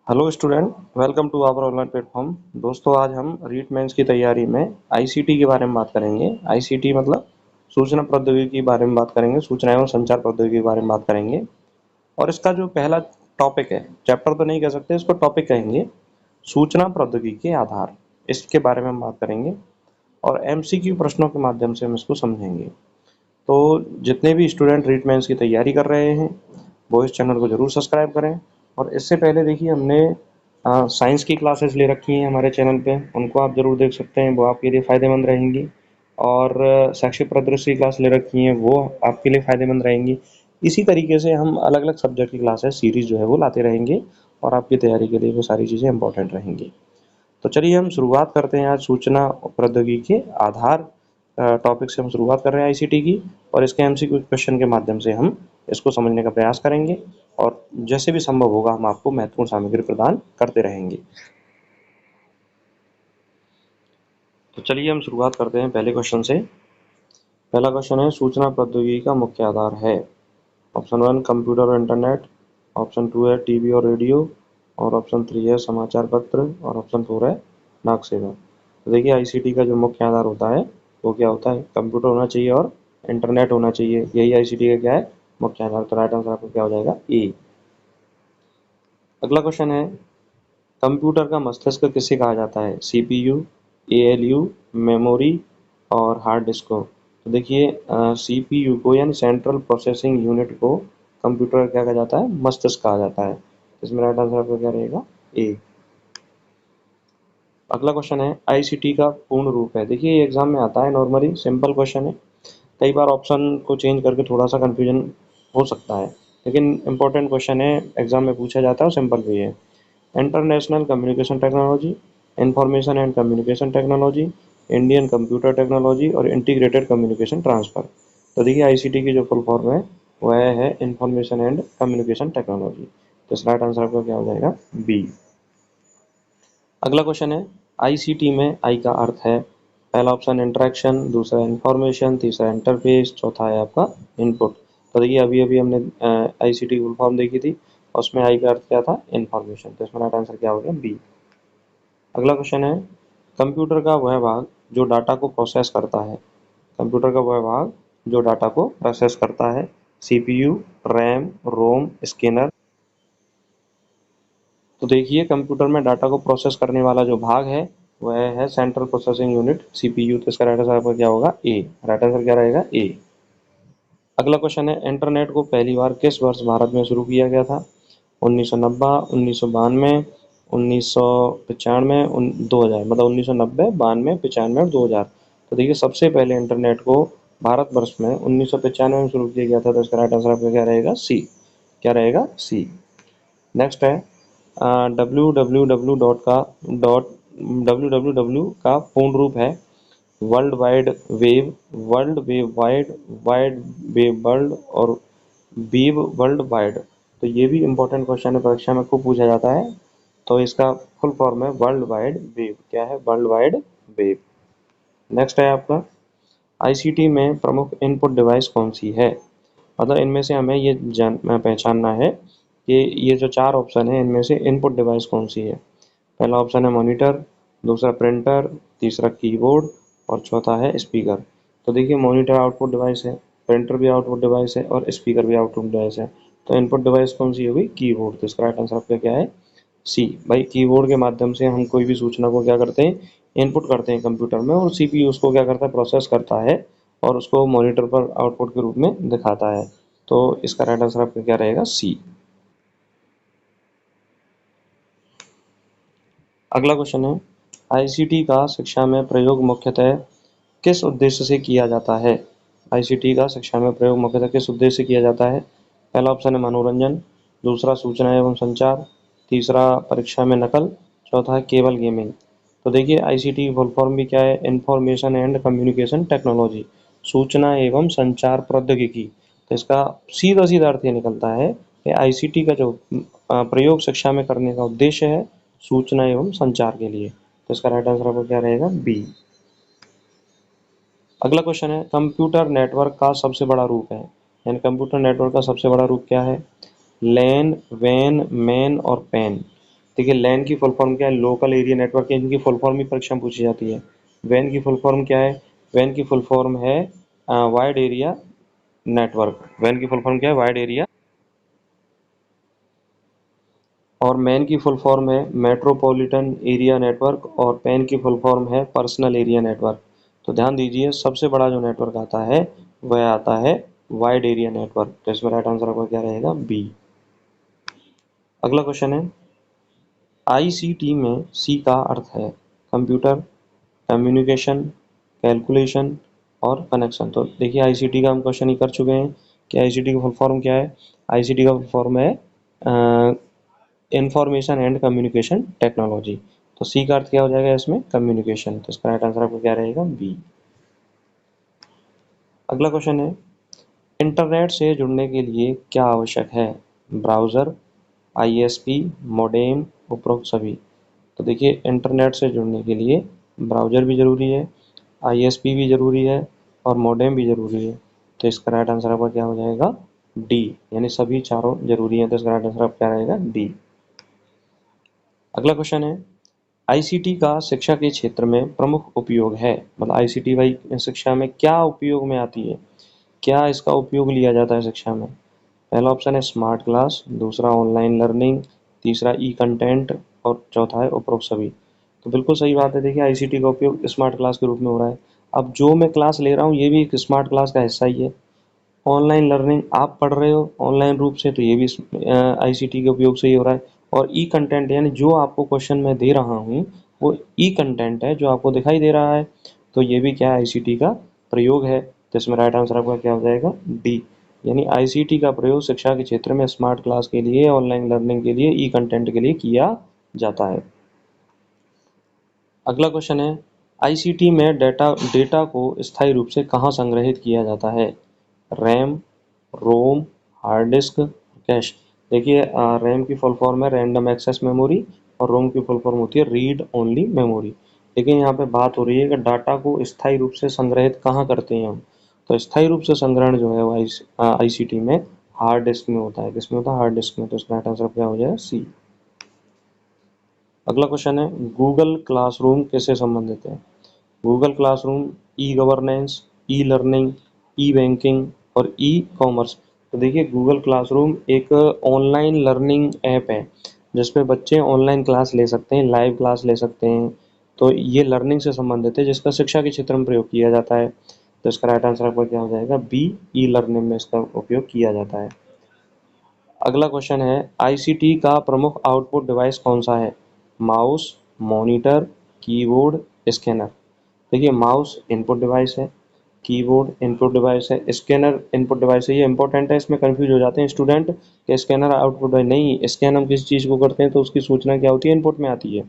Hello student, welcome to our online platform. दोस्तों, आज हम रीट मेंस की तैयारी में आईसीटी के बारे में बात करेंगे। आईसीटी मतलब सूचना प्रौद्योगिकी के बारे में बात करेंगे, सूचना एवं संचार प्रौद्योगिकी के बारे में बात करेंगे। और इसका जो पहला टॉपिक है, चैप्टर तो नहीं कह सकते, इसको टॉपिक कहेंगे, सूचना प्रौद्योगिकी के आधार। इसके बारे में हम बात करेंगे और एमसीक्यू प्रश्नों के माध्यम से हम इसको समझेंगे। तो जितने भी स्टूडेंट रीट मेंस की तैयारी कर रहे हैं वो इस चैनल को जरूर सब्सक्राइब करें। और इससे पहले देखिए, हमने साइंस की क्लासेस ले रखी हैं हमारे चैनल पे, उनको आप ज़रूर देख सकते हैं, वो आपके लिए फ़ायदेमंद रहेंगी। और शैक्षिक परिदृश्य की क्लास ले रखी हैं, वो आपके लिए फ़ायदेमंद रहेंगी। इसी तरीके से हम अलग अलग सब्जेक्ट की क्लासेस सीरीज़ जो है वो लाते रहेंगे और आपकी तैयारी के लिए वो सारी चीज़ें इंपॉर्टेंट रहेंगी। तो चलिए हम शुरुआत करते हैं आज सूचना प्रौद्योगिकी के आधार टॉपिक से हम शुरुआत कर रहे हैं आईसीटी की। और इसके एमसीक्यू क्वेश्चन के माध्यम से हम इसको समझने का प्रयास करेंगे और जैसे भी संभव होगा हम आपको महत्वपूर्ण सामग्री प्रदान करते रहेंगे। तो चलिए हम शुरुआत करते हैं पहले क्वेश्चन से। पहला क्वेश्चन है, सूचना प्रौद्योगिकी का मुख्य आधार है। ऑप्शन 1 कंप्यूटर और इंटरनेट, ऑप्शन 2 है टीवी और रेडियो, और ऑप्शन 3 है समाचार पत्र, और ऑप्शन 4 है डाक सेवा। तो देखिए, आईसीटी का जो मुख्य आधार होता है वो क्या होता है? कंप्यूटर होना चाहिए और इंटरनेट होना चाहिए। यही आईसीटी का क्या है? मुख्य आधार। तो राइट आंसर आपका क्या हो जाएगा? ए। अगला क्वेश्चन है, कंप्यूटर का मस्तिष्क किसे कहा जाता है? सीपीयू, एएलयू, मेमोरी और हार्ड डिस्क को। तो देखिए, सीपीयू को यानी सेंट्रल प्रोसेसिंग यूनिट को कंप्यूटर का क्या कहा जाता है? मस्तिष्क कहा जाता है। तो इसमें राइट आंसर आपका क्या रहेगा? ए। अगला क्वेश्चन है, आईसीटी का पूर्ण रूप है। देखिए, ये एग्जाम में आता है, नॉर्मली सिंपल क्वेश्चन है। कई बार ऑप्शन को चेंज करके थोड़ा सा कंफ्यूजन हो सकता है, लेकिन इंपॉर्टेंट क्वेश्चन है, एग्जाम में पूछा जाता है और सिंपल भी है। International communication technology, information and communication technology, Indian computer technology और इंटीग्रेटेड कम्युनिकेशन ट्रांसफर। तो देखिए, आईसीटी की जो फुल फॉर्म है वह है इंफॉर्मेशन एंड कम्युनिकेशन टेक्नोलॉजी। तो इसका राइट आंसर आपका क्या हो जाएगा? बी। अगला क्वेश्चन है, आईसीटी में आई का अर्थ है। पहला ऑप्शन इंटरेक्शन, दूसरा इंफॉर्मेशन, तीसरा इंटरफेस, चौथा है आपका इनपुट। तो देखिए, अभी अभी हमने आईसीटी फुल फॉर्म देखी थी और उसमें आई का अर्थ क्या था? इंफॉर्मेशन। तो इसमें राइट आंसर क्या हो गया? बी। अगला क्वेश्चन है, कंप्यूटर का वह भाग जो डाटा को प्रोसेस करता है। कंप्यूटर का वह भाग जो डाटा को प्रोसेस करता है। सीपीयू, रैम, रोम, स्कैनर। तो देखिए, कंप्यूटर में डाटा को प्रोसेस करने वाला जो भाग है वह है सेंट्रल प्रोसेसिंग यूनिट, सीपीयू। तो इसका राइट आंसर आपका क्या होगा? ए। राइट आंसर क्या रहेगा? ए। अगला क्वेश्चन है, इंटरनेट को पहली बार किस वर्ष भारत में शुरू किया गया था? 1990, 1992, 1995, 2000। मतलब 1990, 92, 95 और 2000। तो देखिए, सबसे पहले इंटरनेट को भारत वर्ष में 1995 में शुरू किया गया था। तो इसका राइट आंसर आपका क्या रहेगा? सी। क्या रहेगा? सी। नेक्स्ट है, डब्ल्यू डब्ल्यू डब्ल्यू डब्ल्यू का पूर्ण रूप है world wide web, world web wide, wide web world और वेब वर्ल्ड वाइड। तो ये भी इंपॉर्टेंट क्वेश्चन है, परीक्षा में खूब पूछा जाता है। तो इसका फुल फॉर्म है वर्ल्ड वाइड वेब। क्या है? World wide web. नेक्स्ट है आपका, आईसीटी में प्रमुख इनपुट डिवाइस कौन सी है? मतलब इनमें से हमें ये पहचानना है कि ये जो चार ऑप्शन है इनमें से इनपुट डिवाइस कौन सी है। पहला ऑप्शन है मॉनिटर, दूसरा प्रिंटर, तीसरा कीबोर्ड और चौथा है स्पीकर। तो देखिए, मॉनिटर आउटपुट डिवाइस है, प्रिंटर भी आउटपुट डिवाइस है और स्पीकर भी आउटपुट डिवाइस है। तो इनपुट डिवाइस कौन सी होगी? कीबोर्ड। तो इसका राइट आंसर आपका क्या है? सी। भाई, कीबोर्ड के माध्यम से हम कोई भी सूचना को क्या करते हैं? इनपुट करते हैं कंप्यूटर में, और सीपीयू उसको क्या करता है? प्रोसेस करता है और उसको मॉनिटर पर आउटपुट के रूप में दिखाता है। तो इसका राइट आंसर आपका क्या रहेगा? सी। अगला क्वेश्चन है, आईसीटी का शिक्षा में प्रयोग मुख्यतः किस उद्देश्य से किया जाता है? आईसीटी का शिक्षा में प्रयोग मुख्यतः किस उद्देश्य से किया जाता है? पहला ऑप्शन है मनोरंजन, दूसरा सूचना एवं संचार, तीसरा परीक्षा में नकल, चौथा है केवल गेमिंग। तो देखिए, आईसीटी फुल फॉर्म भी क्या है? इंफॉर्मेशन एंड कम्युनिकेशन टेक्नोलॉजी, सूचना एवं संचार प्रौद्योगिकी। तो इसका सीधा सीधा अर्थ ये निकलता है कि आईसीटी का जो प्रयोग शिक्षा में करने का उद्देश्य है सूचना एवं संचार के लिए। तो इसका राइट आंसर आपको क्या रहेगा? बी। अगला क्वेश्चन है, कंप्यूटर नेटवर्क का सबसे बड़ा रूप है। यानी कंप्यूटर नेटवर्क का सबसे बड़ा रूप क्या है? लैन, वैन, मैन और पैन। देखिए लैन की फुल फॉर्म क्या है, लोकल एरिया नेटवर्क है, इनकी फुल फॉर्म ही परीक्षा में पूछी जाती है। वैन की फुल फॉर्म क्या है, वैन की फुल फॉर्म है वाइड एरिया नेटवर्क। वैन की फुल फॉर्म क्या है, वाइड एरिया। और मैन की फुल फॉर्म है मेट्रोपॉलिटन एरिया नेटवर्क, और पैन की फुल फॉर्म है पर्सनल एरिया नेटवर्क। तो ध्यान दीजिए सबसे बड़ा जो नेटवर्क आता है वह आता है वाइड एरिया नेटवर्क। तो इसमें राइट आंसर आपका क्या रहेगा, बी। अगला क्वेश्चन है आईसीटी में सी का अर्थ है कंप्यूटर, कम्युनिकेशन, कैलकुलेशन और कनेक्शन। तो देखिए आईसीटी का हम क्वेश्चन ही कर चुके हैं कि आईसीटी का फुल फॉर्म क्या है। आईसीटी का फुल फॉर्म है इंफॉर्मेशन एंड कम्युनिकेशन टेक्नोलॉजी। तो सी का अर्थ क्या हो जाएगा इसमें, कम्युनिकेशन। तो इसका राइट आंसर आपको क्या रहेगा, बी। अगला क्वेश्चन है इंटरनेट से जुड़ने के लिए क्या आवश्यक है, ब्राउज़र, आईएसपी, मॉडेम, उपरोक्त सभी। तो देखिए इंटरनेट से जुड़ने के लिए ब्राउज़र भी ज़रूरी है, आईएसपी भी ज़रूरी है और मॉडेम भी ज़रूरी है। तो इसका राइट आंसर आपका क्या हो जाएगा, डी, यानी सभी चारों जरूरी हैं। तो इसका राइट आंसर आपका क्या रहेगा, डी। अगला क्वेश्चन है आईसीटी का शिक्षा के क्षेत्र में प्रमुख उपयोग है, मतलब आईसीटी भाई शिक्षा में क्या उपयोग में आती है, क्या इसका उपयोग लिया जाता है शिक्षा में। पहला ऑप्शन है स्मार्ट क्लास, दूसरा ऑनलाइन लर्निंग, तीसरा ई कंटेंट और चौथा है उपरोक्त सभी। तो बिल्कुल सही बात है। देखिए आईसीटी का उपयोग स्मार्ट क्लास के रूप में हो रहा है। अब जो मैं क्लास ले रहा हूँ ये भी एक स्मार्ट क्लास का हिस्सा ही है। ऑनलाइन लर्निंग आप पढ़ रहे हो ऑनलाइन रूप से, तो ये भी आईसीटी के उपयोग से ही हो रहा है। और ई कंटेंट यानी जो आपको क्वेश्चन मैं दे रहा हूँ वो ई कंटेंट है जो आपको दिखाई दे रहा है, तो ये भी क्या है, आईसीटी का प्रयोग है। तो इसमें राइट आंसर आपका क्या हो जाएगा, डी। यानी आईसीटी का प्रयोग शिक्षा के क्षेत्र में स्मार्ट क्लास के लिए, ऑनलाइन लर्निंग के लिए, ई कंटेंट के लिए किया जाता है। अगला क्वेश्चन है आईसीटी में डेटा डेटा को स्थायी रूप से कहाँ संग्रहित किया जाता है, रैम, रोम, हार्ड डिस्क, कैश। देखिए रैम की फुल फॉर्म है रैंडम एक्सेस मेमोरी और रोम की फुल फॉर्म होती है रीड ओनली मेमोरी। लेकिन यहाँ पे बात हो रही है कि डाटा को स्थायी रूप से संग्रहित कहाँ करते हैं हम। तो स्थायी रूप से संग्रहण जो है वो आईसीटी में हार्ड डिस्क में होता है। किसमें होता है, हार्ड डिस्क में। तो इसका राइट आंसर क्या हो जाएगा, सी। अगला क्वेश्चन है गूगल क्लासरूम किससे संबंधित है। Google classroom, e governance, e learning, e banking और ई कॉमर्स। तो देखिए गूगल क्लासरूम एक ऑनलाइन लर्निंग ऐप है जिसपे बच्चे ऑनलाइन क्लास ले सकते हैं, लाइव क्लास ले सकते हैं। तो ये लर्निंग से संबंधित है जिसका शिक्षा के क्षेत्र में प्रयोग किया जाता है। तो इसका राइट आंसर आपका क्या हो जाएगा, बी, ई लर्निंग में इसका उपयोग किया जाता है। अगला क्वेश्चन है आईसीटी का प्रमुख आउटपुट डिवाइस कौन सा है, माउस, मॉनिटर, कीबोर्ड, स्कैनर। देखिए माउस इनपुट डिवाइस है, कीबोर्ड इनपुट डिवाइस है, स्कैनर इनपुट डिवाइस है। ये इंपॉर्टेंट है, इसमें कंफ्यूज हो जाते हैं स्टूडेंट कि स्कैनर आउटपुट डिवाइस नहीं, स्कैन हम किसी चीज़ को करते हैं तो उसकी सूचना क्या होती है, इनपुट में आती है।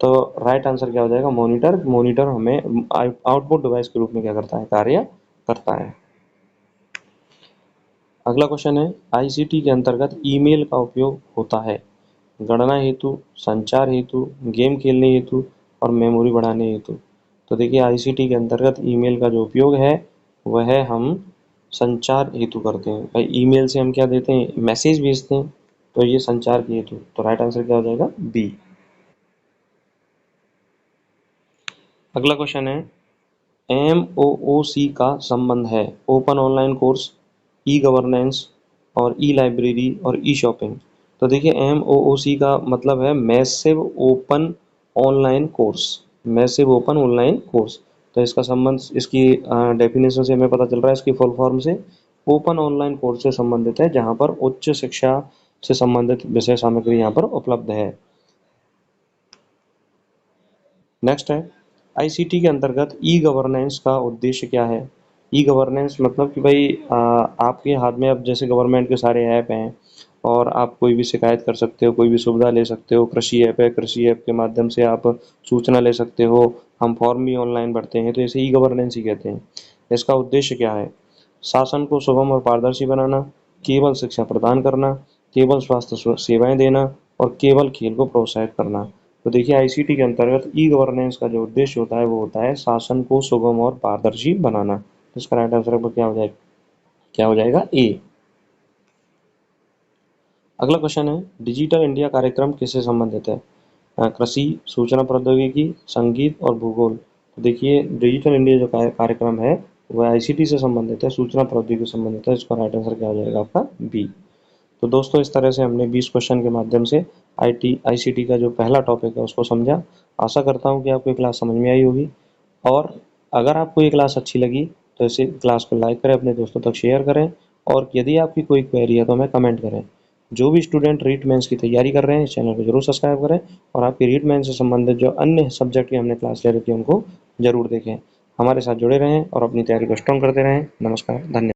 तो राइट आंसर क्या हो जाएगा, मॉनिटर। मॉनिटर हमें आउटपुट डिवाइस के रूप में क्या करता है, कार्य करता है। अगला क्वेश्चन है आईसीटी के अंतर्गत ईमेल का उपयोग होता है गणना हेतु, संचार हेतु, गेम खेलने हेतु और मेमोरी बढ़ाने हेतु। तो देखिए आईसीटी के अंतर्गत ईमेल का जो उपयोग है वह है हम संचार हेतु करते हैं। भाई ईमेल से हम क्या देते हैं, मैसेज भेजते हैं, तो ये संचार के हेतु। तो राइट आंसर क्या हो जाएगा, बी। अगला क्वेश्चन है एमओओसी का संबंध है open online course, e governance और ई लाइब्रेरी और ई शॉपिंग। तो देखिए एमओओसी का मतलब है massive open online course, massive open online course. तो इसका संबंध इसकी डेफिनेशन से हमें पता चल रहा है, इसकी फुल फॉर्म से ओपन ऑनलाइन कोर्स से संबंधित है जहाँ पर उच्च शिक्षा से संबंधित विषय सामग्री यहाँ पर उपलब्ध है। नेक्स्ट है आईसीटी के अंतर्गत ई गवर्नेंस का उद्देश्य क्या है। ई गवर्नेंस मतलब कि भाई आपके हाथ में अब जैसे गवर्नमेंट के सारे ऐप हैं और आप कोई भी शिकायत कर सकते हो, कोई भी सुविधा ले सकते हो। कृषि ऐप है, कृषि ऐप के माध्यम से आप सूचना ले सकते हो, हम फॉर्म भी ऑनलाइन भरते हैं, तो इसे ई गवर्नेंस ही कहते हैं। इसका उद्देश्य क्या है, शासन को सुगम और पारदर्शी बनाना, केवल शिक्षा प्रदान करना, केवल स्वास्थ्य सेवाएं देना और केवल खेल को प्रोत्साहित करना। तो देखिए आईसीटी के अंतर्गत ई गवर्नेंस का जो उद्देश्य होता है वो होता है शासन को सुगम और पारदर्शी बनाना। तो इसका राइट आंसर क्या हो जाएगा, क्या हो जाएगा, ए। अगला क्वेश्चन है, डिजिटल इंडिया कार्यक्रम किससे संबंधित है? कृषि, सूचना प्रौद्योगिकी, संगीत और भूगोल। तो देखिए, डिजिटल इंडिया जो कार्यक्रम है वह आईसीटी से संबंधित है, सूचना प्रौद्योगिकी से संबंधित है। इसका राइट आंसर क्या हो जाएगा आपका? बी। तो दोस्तों, इस तरह से हमने 20 क्वेश्चन के माध्यम से आईसीटी का जो पहला टॉपिक है उसको समझा। आशा करता हूँ कि आपको ये क्लास समझ में आई होगी, और अगर आपको ये क्लास अच्छी लगी तो इसे क्लास को लाइक करें, अपने दोस्तों तक शेयर करें, और यदि आपकी कोई क्वेरी है तो हमें कमेंट करें। जो भी स्टूडेंट रीट मेंस की तैयारी कर रहे हैं, इस चैनल को जरूर सब्सक्राइब करें, और आपकी रीट मेंस से संबंधित जो अन्य सब्जेक्ट की हमने क्लास ले रखी है उनको जरूर देखें। हमारे साथ जुड़े रहें और अपनी तैयारी को स्ट्रॉन्ग करते रहें। नमस्कार, धन्यवाद।